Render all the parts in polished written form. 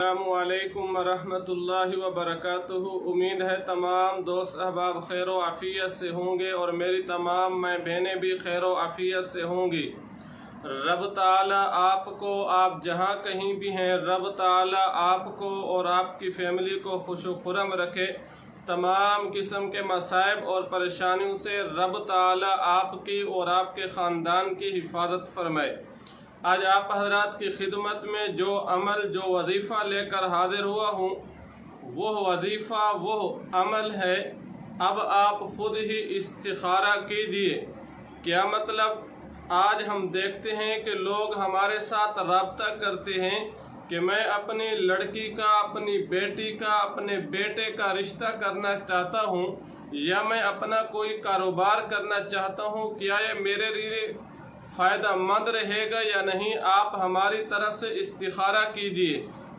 अस्सलामुअलैकुम वरहमतुल्लाहि वबरकातुहू। उम्मीद है तमाम दोस्त अहबाब खैर व आफियत से होंगे और मेरी तमाम मैं बहनें भी खैर व आफियत से होंगी। रब ताला आपको, आप जहाँ कहीं भी हैं, रब ताला आपको और आपकी फैमिली को खुश व खुरम रखे। तमाम किस्म के मसाइब और परेशानियों से रब ताला आपकी और आपके ख़ानदान की हिफाजत फरमाए। आज आप हजरात की खिदमत में जो अमल, जो वजीफ़ा लेकर हाजिर हुआ हूँ, वो वजीफ़ा, वो अमल है। अब आप ख़ुद ही इस्तिखारा कीजिए। क्या मतलब? आज हम देखते हैं कि लोग हमारे साथ रब्ता करते हैं कि मैं अपनी लड़की का, अपनी बेटी का, अपने बेटे का रिश्ता करना चाहता हूँ, या मैं अपना कोई कारोबार करना चाहता हूँ, क्या ये मेरे लिए फ़ायदा मंद रहेगा या नहीं? आप हमारी तरफ से इस्तिखारा कीजिए।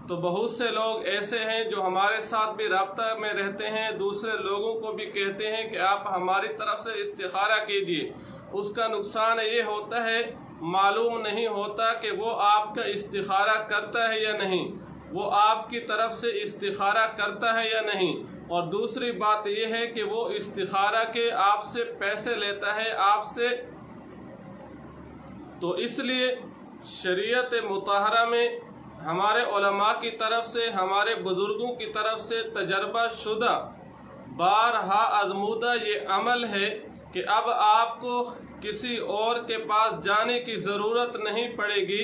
तो बहुत से लोग ऐसे हैं जो हमारे साथ भी रब्ता में रहते हैं, दूसरे लोगों को भी कहते हैं कि आप हमारी तरफ से इस्तिखारा कीजिए। उसका नुकसान ये होता है, मालूम नहीं होता कि वो आपका इस्तिखारा करता है या नहीं, वो आपकी तरफ से इस्तिखारा करता है या नहीं। और दूसरी बात यह है कि वो इस्तिखारा के आपसे पैसे लेता है, आपसे। तो इसलिए शरीयत मुताहरा में हमारे उलमा की तरफ से, हमारे बुजुर्गों की तरफ से तजर्बा शुदा, बारहा आजमूदा ये अमल है कि अब आपको किसी और के पास जाने की ज़रूरत नहीं पड़ेगी,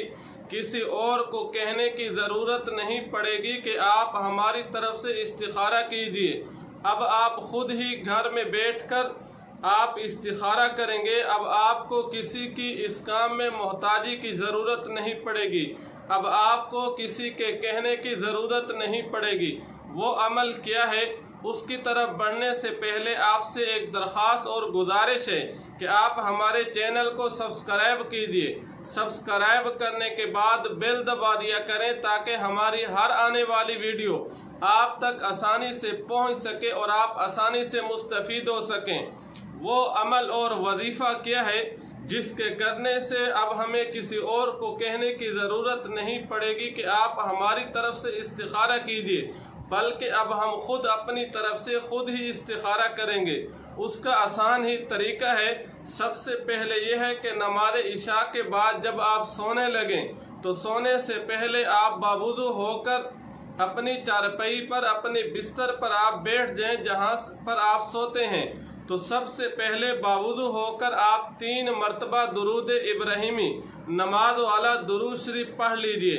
किसी और को कहने की ज़रूरत नहीं पड़ेगी कि आप हमारी तरफ से इस्तिखारा कीजिए। अब आप खुद ही घर में बैठकर आप इस्तिखारा करेंगे। अब आपको किसी की इस काम में मोहताजी की ज़रूरत नहीं पड़ेगी, अब आपको किसी के कहने की ज़रूरत नहीं पड़ेगी। वो अमल क्या है, उसकी तरफ बढ़ने से पहले आपसे एक दरख्वास्त और गुजारिश है कि आप हमारे चैनल को सब्सक्राइब कीजिए। सब्सक्राइब करने के बाद बेल दबा दिया करें ताकि हमारी हर आने वाली वीडियो आप तक आसानी से पहुंच सके और आप आसानी से मुस्तफ़ीद हो सकें। वो अमल और वजीफ़ा क्या है जिसके करने से अब हमें किसी और को कहने की ज़रूरत नहीं पड़ेगी कि आप हमारी तरफ से इस्तिखारा कीजिए, बल्कि अब हम खुद अपनी तरफ से खुद ही इस्तिखारा करेंगे। उसका आसान ही तरीका है। सबसे पहले यह है कि नमाज इशा के बाद जब आप सोने लगें तो सोने से पहले आप बावुज़ू होकर अपनी चारपाई पर, अपने बिस्तर पर आप बैठ जाएं जहाँ पर आप सोते हैं। तो सबसे पहले बावुज़ू होकर आप 3 मरतबा दुरूद इब्राहिमी, नमाज वाला दुरूद शरीफ पढ़ लीजिए।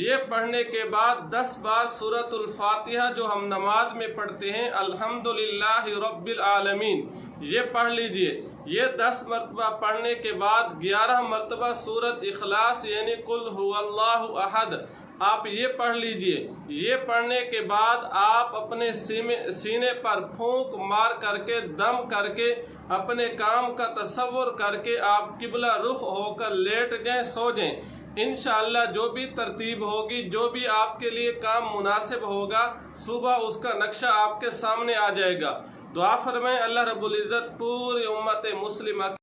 ये पढ़ने के बाद 10 बार सूरतुल फातिहा जो हम नमाज में पढ़ते हैं, अल्हम्दुलिल्लाहि रब्बिल आलमीन, ये पढ़ लीजिए। ये 10 मरतबा पढ़ने के बाद 11 मरतबा सूरत इखलास यानी कुल हुवल्लाहु अहद आप ये पढ़ लीजिए। ये पढ़ने के बाद आप अपने सीने पर फूंक मार करके, दम करके, अपने काम का तसव्वुर करके आप किबला रुख होकर लेट जाएं, सो जाएं। इंशाअल्लाह जो भी तरतीब होगी, जो भी आपके लिए काम मुनासिब होगा, सुबह उसका नक्शा आपके सामने आ जाएगा। दुआ फरमाएं अल्लाह रब्बुल इज़्ज़त पूरी उम्मत मुस्लिमा